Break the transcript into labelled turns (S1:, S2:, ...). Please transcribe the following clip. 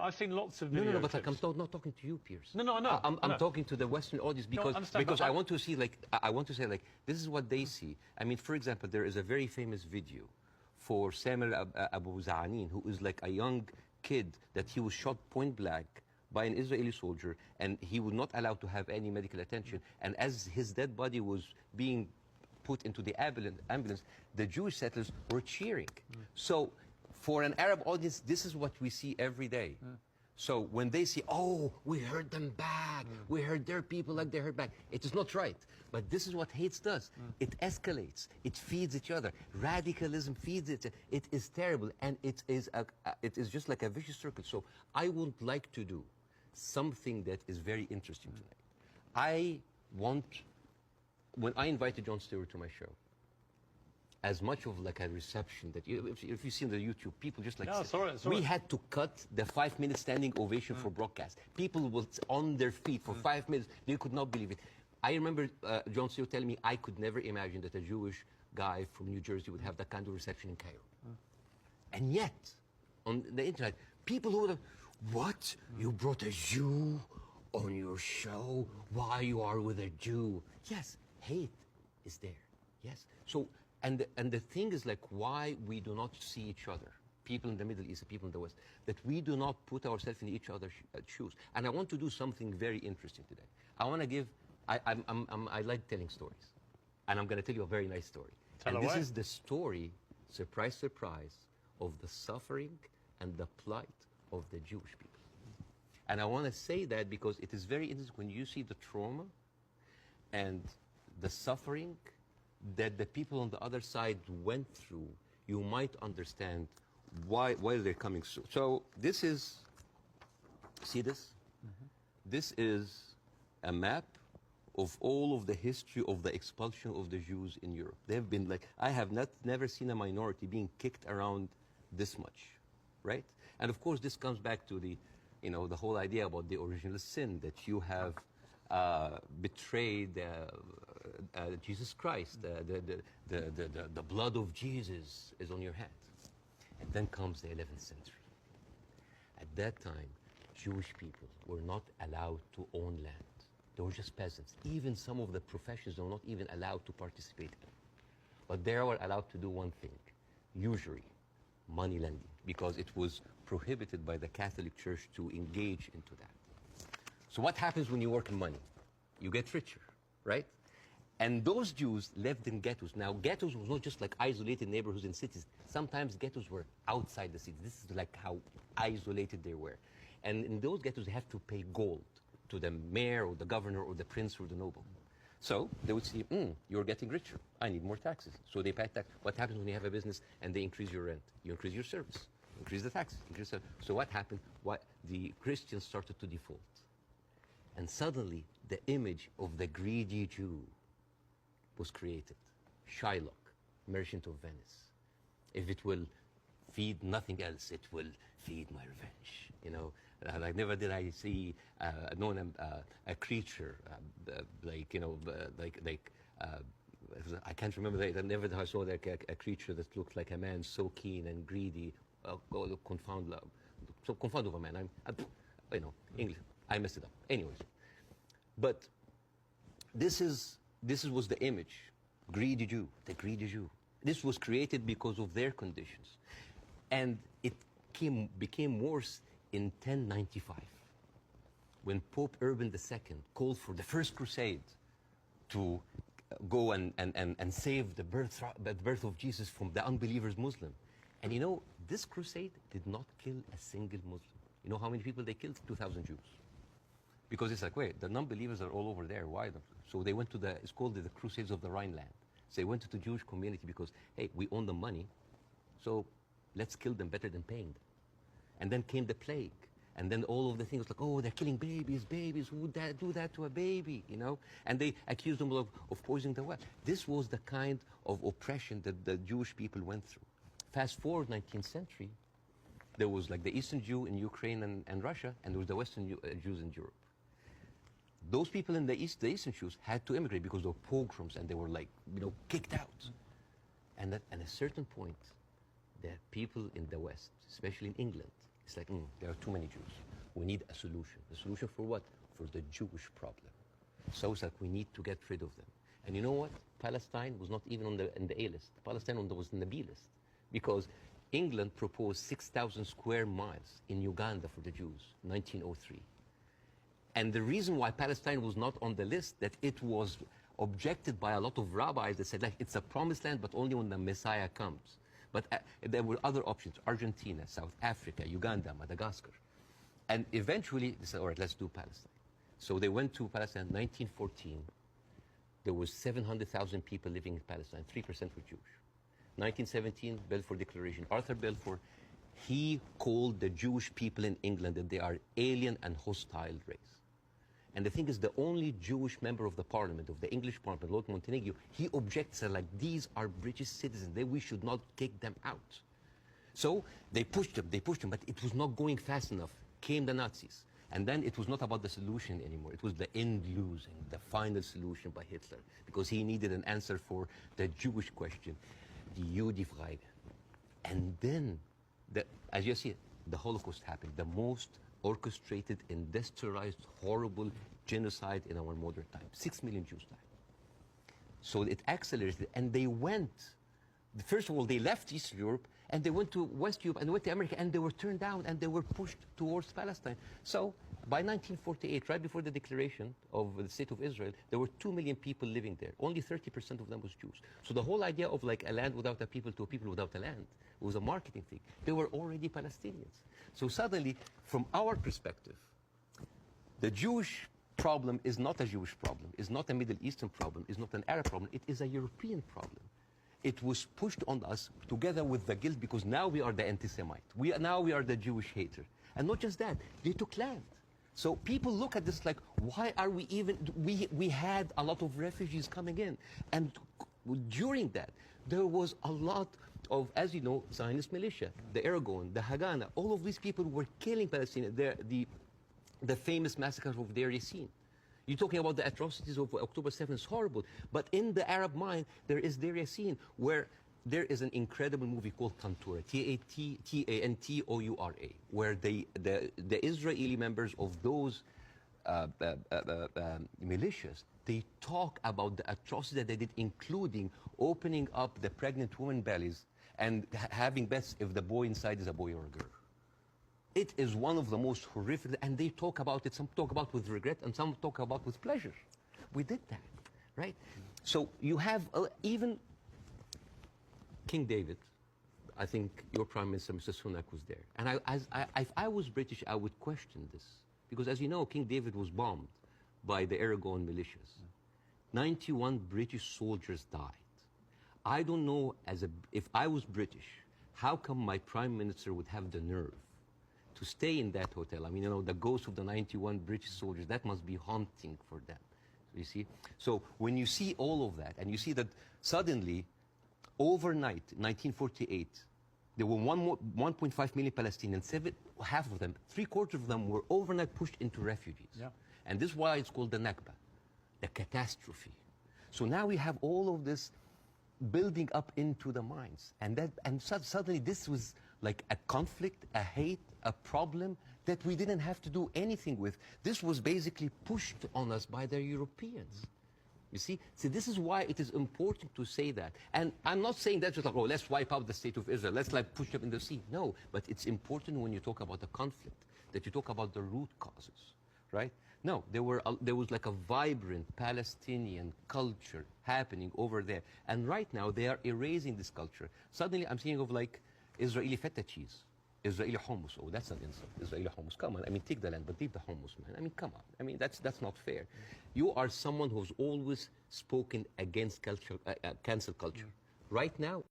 S1: I've seen lots of
S2: No,
S1: videos.
S2: no, no, but like, I'm not talking to you, Piers.
S1: No, no, I know.
S2: I'm talking to the Western audience because I want to see, like, I want to say, like, this is what they see. I mean, for example, there is a very famous video for Samuel Abu Za'anin, who is like a young kid that he was shot point blank by an Israeli soldier, and he was not allowed to have any medical attention. And as his dead body was being put into the ambulance, the Jewish settlers were cheering. So for an Arab audience, this is what we see every day. So when they see, oh, we heard them back, we heard their people like they heard back, it is not right. But this is what hate does. It escalates. It feeds each other. Radicalism feeds it. It is terrible, and it is just like a vicious circle. So I would like to do something that is very interesting tonight. When I invited Jon Stewart to my show, as much of like a reception that if you see on the YouTube, people just like,
S1: no, sorry.
S2: We had to cut the 5-minute standing ovation for broadcast. People were on their feet for 5 minutes. They could not believe it. I remember Jon Stewart telling me I could never imagine that a Jewish guy from New Jersey would have that kind of reception in Cairo. And yet, on the internet, people who would have, what? You brought a Jew on your show? Why you are with a Jew? Yes, hate is there. Yes. So, and the thing is, like, why we do not see each other, people in the Middle East, people in the West, that we do not put ourselves in each other's shoes. And I want to do something very interesting today. I want to give, I like telling stories. And I'm going to tell you a very nice story. This is the story, surprise, surprise, of the suffering and the plight of the Jewish people. And I want to say that because it is very interesting when you see the trauma and the suffering that the people on the other side went through, you might understand why they're coming. So this is, see this? This is a map of all of the history of the expulsion of the Jews in Europe. They've been like, I have never seen a minority being kicked around this much, right? And of course, this comes back to the, the whole idea about the original sin, that you have betrayed Jesus Christ. The blood of Jesus is on your head. And then comes the 11th century. At that time, Jewish people were not allowed to own land. They were just peasants. Even some of the professions were not even allowed to participate in. But they were allowed to do one thing, usury, money lending, because it was prohibited by the Catholic Church to engage into that. So what happens when you work in money? You get richer, right? And those Jews lived in ghettos. Now, ghettos was not just like isolated neighborhoods in cities. Sometimes ghettos were outside the city. This is like how isolated they were. And in those ghettos, they have to pay gold to the mayor or the governor or the prince or the noble. So they would see, you're getting richer. I need more taxes. So they pay tax. What happens when you have a business and they increase your rent? You increase your service, increase the taxes. So what happened? The Christians started to default. And suddenly, the image of the greedy Jew was created. Shylock, merchant of Venice. If it will feed nothing else, it will feed my revenge. Like never did I see a creature I can't remember that. Never I saw like a creature that looked like a man so keen and greedy. Confound of a man. English. I messed it up. Anyways, but this was the image, greedy Jew, the greedy Jew. This was created because of their conditions, and it became worse in 1095, when Pope Urban II called for the first crusade to go and save the birth of Jesus from the unbelievers Muslim. And this crusade did not kill a single Muslim. You know how many people they killed? 2,000 Jews. Because it's like, wait, the non-believers are all over there. Why? So they went to it's called the Crusades of the Rhineland. So they went to the Jewish community because, hey, we own the money, so let's kill them better than paying them. And then came the plague. And then all of the things like, oh, they're killing babies, who would do that to a baby, And they accused them of poisoning the well. This was the kind of oppression that the Jewish people went through. Fast forward 19th century, there was like the Eastern Jew in Ukraine and Russia, and there was the Western Jews in Europe. Those people in the Eastern Jews had to immigrate because of pogroms, and they were like, kicked out. And at a certain point, the people in the West, especially in England, It's like, there are too many Jews. We need a solution. A solution for what? For the Jewish problem. So it's like we need to get rid of them. And you know what? Palestine was not even in the A list. Palestine was in the B list. Because England proposed 6,000 square miles in Uganda for the Jews, 1903. And the reason why Palestine was not on the list, that it was objected by a lot of rabbis that said, like, it's a promised land, but only when the Messiah comes. But there were other options: Argentina, South Africa, Uganda, Madagascar. And eventually they said, all right, let's do Palestine. So they went to Palestine in 1914. There was 700,000 people living in Palestine. 3% were Jewish. 1917, Balfour Declaration. Arthur Balfour, he called the Jewish people in England that they are alien and hostile race. And the thing is, the only Jewish member of the parliament, of the English parliament, Lord Montenegro, he objects, like, these are British citizens, we should not kick them out. So they pushed them, but it was not going fast enough. Came the Nazis. And then it was not about the solution anymore. It was the end losing, the final solution by Hitler, because he needed an answer for the Jewish question, the Judefrage. And then, as you see, the Holocaust happened, the most orchestrated, industrialized, horrible genocide in our modern time. 6 million Jews died. So it accelerated, and they went, first of all, they left Eastern Europe, and they went to West Europe, and they went to America, and they were turned down, and they were pushed towards Palestine. So by 1948, right before the declaration of the State of Israel, there were 2 million people living there. Only 30% of them was Jews. So the whole idea of, like, a land without a people to a people without a land was a marketing thing. They were already Palestinians. So suddenly, from our perspective, the Jewish problem is not a Jewish problem, is not a Middle Eastern problem, is not an Arab problem, it is a European problem. It was pushed on us together with the guilt, because now we are the anti-Semite. Now we are the Jewish hater. And not just that, they took land. So people look at this like, why are we even, we had a lot of refugees coming in. And during that, there was a lot of, as you know, Zionist militia, the Aragon, the Haganah, all of these people were killing Palestinians. The famous massacre of Deir Yassin. You're talking about the atrocities of October 7th, it's horrible. But in the Arab mind, there is Deir Yassin, where there is an incredible movie called Tantoura, Tantoura, where the Israeli members of those militias, they talk about the atrocities that they did, including opening up the pregnant women's bellies and having bets if the boy inside is a boy or a girl. It is one of the most horrific, and they talk about it, some talk about with regret, and some talk about with pleasure. We did that, right? So you have even King David. I think your Prime Minister, Mr. Sunak, was there. And if I was British, I would question this. Because as you know, King David was bombed by the Aragon militias. 91 British soldiers died. I don't know, if I was British, how come my Prime Minister would have the nerve to stay in that hotel? I mean, you know, the ghost of the 91 British soldiers, that must be haunting for them, you see? So when you see all of that, and you see that suddenly, overnight, 1948, there were 1.5 million Palestinians, half of them, 3/4 of them were overnight pushed into refugees. Yeah. And this is why it's called the Nakba, the catastrophe. So now we have all of this building up into the minds. And suddenly this was like a conflict, a hate, a problem that we didn't have to do anything with. This was basically pushed on us by the Europeans. You see? So this is why it is important to say that. And I'm not saying that just like, oh, let's wipe out the State of Israel, let's like push them in the sea. No, but it's important when you talk about the conflict, that you talk about the root causes, right? No, there was like a vibrant Palestinian culture happening over there. And right now they are erasing this culture. Suddenly I'm thinking of like Israeli feta cheese, Israeli hummus. Oh, that's an insult. Israeli hummus. Come on. I mean, take the land, but leave the hummus, man. I mean, come on. I mean, that's not fair. You are someone who's always spoken against culture, cancel culture. Right now,